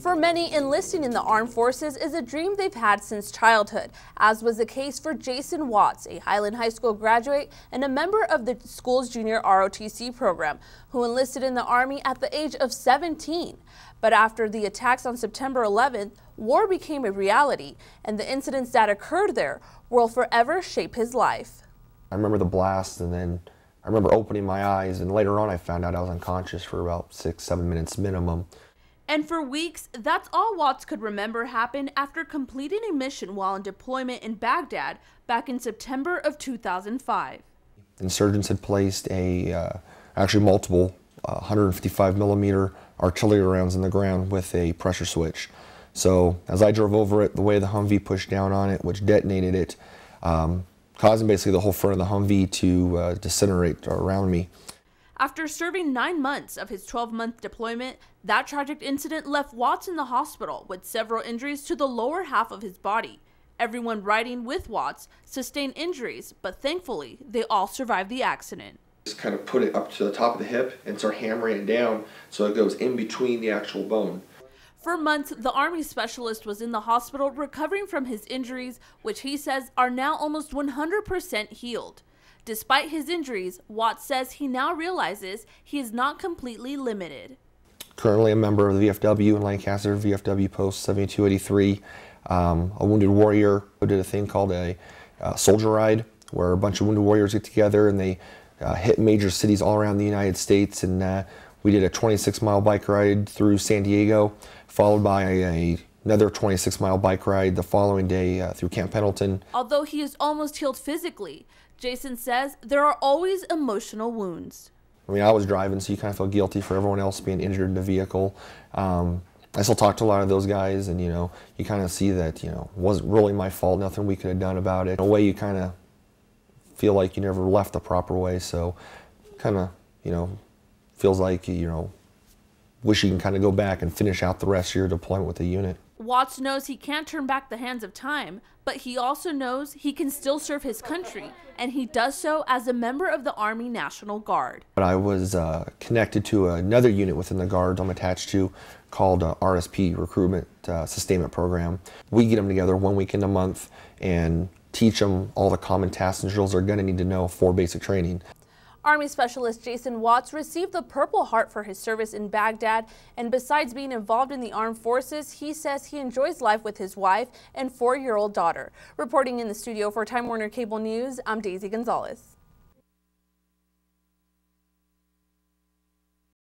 For many, enlisting in the armed forces is a dream they've had since childhood, as was the case for Jasen Watts, a Highland High School graduate and a member of the school's junior ROTC program, who enlisted in the Army at the age of 17. But after the attacks on September 11th, war became a reality, and the incidents that occurred there will forever shape his life. I remember the blast, and then I remember opening my eyes, and later on I found out I was unconscious for about 6-7 minutes minimum. And for weeks, that's all Watts could remember happened after completing a mission while on deployment in Baghdad back in September of 2005. Insurgents had placed actually multiple 155 millimeter artillery rounds in the ground with a pressure switch. So as I drove over it, the way the Humvee pushed down on it, which detonated it, causing basically the whole front of the Humvee to disintegrate around me. After serving 9 months of his 12-month deployment, that tragic incident left Watts in the hospital with several injuries to the lower half of his body. Everyone riding with Watts sustained injuries, but thankfully, they all survived the accident. Just kind of put it up to the top of the hip and start hammering it down so it goes in between the actual bone. For months, the Army specialist was in the hospital recovering from his injuries, which he says are now almost 100% healed. Despite his injuries, Watts says he now realizes he is not completely limited. Currently a member of the VFW in Lancaster, VFW Post 7283, a wounded warrior who did a thing called a soldier ride, where a bunch of wounded warriors get together and they hit major cities all around the United States, and we did a 26-mile bike ride through San Diego, followed by another 26-mile bike ride the following day through Camp Pendleton. Although he is almost healed physically, Jasen says there are always emotional wounds. I mean, I was driving, so you kind of feel guilty for everyone else being injured in the vehicle. I still talk to a lot of those guys, and you kind of see that it wasn't really my fault, nothing we could have done about it. In a way, you kind of feel like you never left the proper way, so kind of feels like wish you can kind of go back and finish out the rest of your deployment with the unit. Watts knows he can't turn back the hands of time, but he also knows he can still serve his country, and he does so as a member of the Army National Guard. But I was connected to another unit within the Guard I'm attached to called RSP, Recruitment Sustainment Program. We get them together 1 weekend a month and teach them all the common tasks and drills they're going to need to know for basic training. Army Specialist Jasen Watts received the Purple Heart for his service in Baghdad, and besides being involved in the armed forces, he says he enjoys life with his wife and 4-year-old daughter. Reporting in the studio for Time Warner Cable News, I'm Daisy Gonzalez.